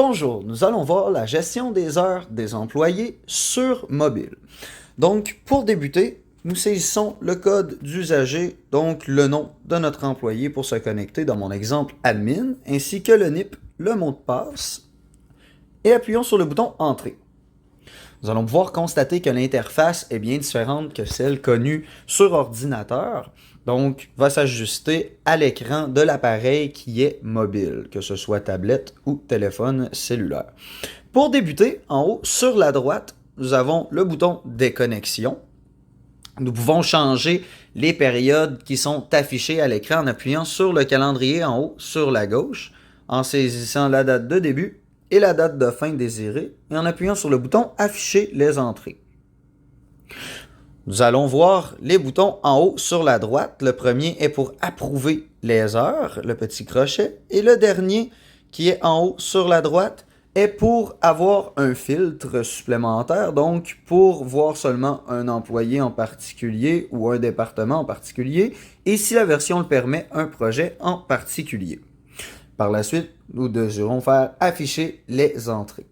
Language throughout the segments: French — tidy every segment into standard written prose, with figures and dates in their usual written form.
Bonjour, nous allons voir la gestion des heures des employés sur mobile. Donc, pour débuter, nous saisissons le code d'usager, donc le nom de notre employé pour se connecter dans mon exemple admin, ainsi que le NIP, le mot de passe, et appuyons sur le bouton Entrée. Nous allons pouvoir constater que l'interface est bien différente que celle connue sur ordinateur, donc va s'ajuster à l'écran de l'appareil qui est mobile, que ce soit tablette ou téléphone cellulaire. Pour débuter, en haut sur la droite, nous avons le bouton Déconnexion. Nous pouvons changer les périodes qui sont affichées à l'écran en appuyant sur le calendrier en haut sur la gauche, en saisissant la date de début et la date de fin désirée, et en appuyant sur le bouton Afficher les entrées. Nous allons voir les boutons en haut sur la droite. Le premier est pour approuver les heures, le petit crochet, et le dernier, qui est en haut sur la droite, est pour avoir un filtre supplémentaire, donc pour voir seulement un employé en particulier ou un département en particulier, et si la version le permet, un projet en particulier. Par la suite, nous devrons faire afficher les entrées.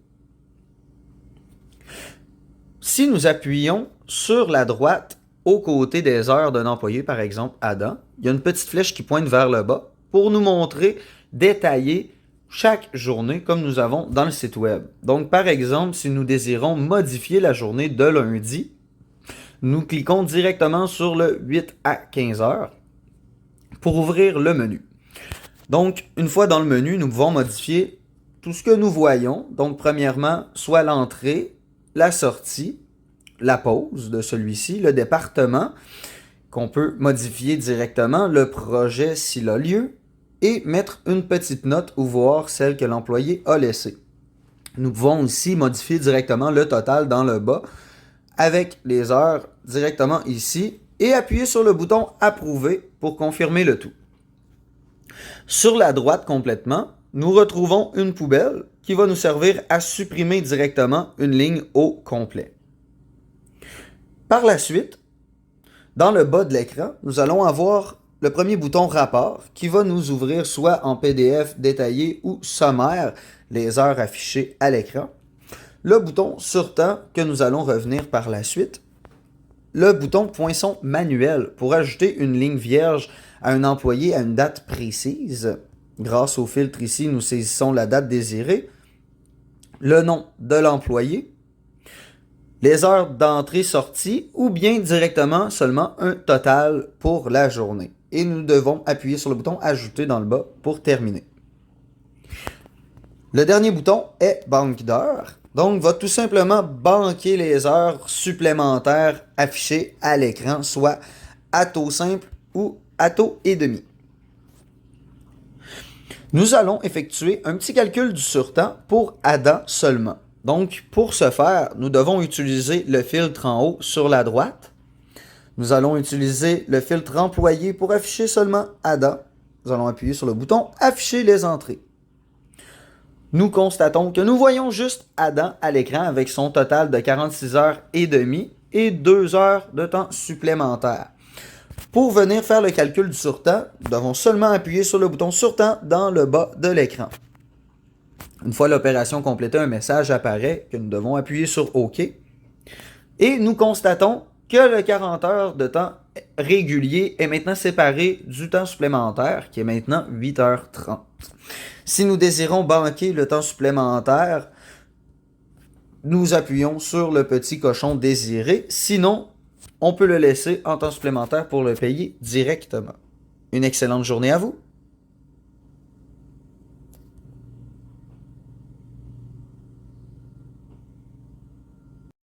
Si nous appuyons sur la droite aux côtés des heures d'un employé, par exemple Adam, il y a une petite flèche qui pointe vers le bas pour nous montrer détailler chaque journée comme nous avons dans le site web. Donc par exemple, si nous désirons modifier la journée de lundi, nous cliquons directement sur le 8 à 15 heures pour ouvrir le menu. Donc, une fois dans le menu, nous pouvons modifier tout ce que nous voyons. Donc, premièrement, soit l'entrée, la sortie, la pause de celui-ci, le département, qu'on peut modifier directement, le projet s'il a lieu, et mettre une petite note ou voir celle que l'employé a laissée. Nous pouvons aussi modifier directement le total dans le bas avec les heures directement ici et appuyer sur le bouton Approuver pour confirmer le tout. Sur la droite complètement, nous retrouvons une poubelle qui va nous servir à supprimer directement une ligne au complet. Par la suite, dans le bas de l'écran, nous allons avoir le premier bouton Rapport qui va nous ouvrir soit en PDF détaillé ou sommaire les heures affichées à l'écran. Le bouton Sur-temps que nous allons revenir par la suite. Le bouton Poinçon manuel pour ajouter une ligne vierge à un employé à une date précise. Grâce au filtre ici, nous saisissons la date désirée, le nom de l'employé, les heures d'entrée-sortie ou bien directement seulement un total pour la journée. Et nous devons appuyer sur le bouton Ajouter dans le bas pour terminer. Le dernier bouton est Banque d'heures. Donc, va tout simplement banquer les heures supplémentaires affichées à l'écran, soit à taux simple ou à taux et demi. Nous allons effectuer un petit calcul du surtemps pour Adam seulement. Donc, pour ce faire, nous devons utiliser le filtre en haut sur la droite. Nous allons utiliser le filtre employé pour afficher seulement Adam. Nous allons appuyer sur le bouton Afficher les entrées. Nous constatons que nous voyons juste Adam à l'écran avec son total de 46 heures et demie et 2 heures de temps supplémentaire. Pour venir faire le calcul du surtemps, nous devons seulement appuyer sur le bouton Surtemps dans le bas de l'écran. Une fois l'opération complétée, un message apparaît que nous devons appuyer sur OK. Et nous constatons que le 40 heures de temps régulier est maintenant séparé du temps supplémentaire, qui est maintenant 8h30. Si nous désirons banquer le temps supplémentaire, nous appuyons sur le petit cochon désiré. Sinon, on peut le laisser en temps supplémentaire pour le payer directement. Une excellente journée à vous!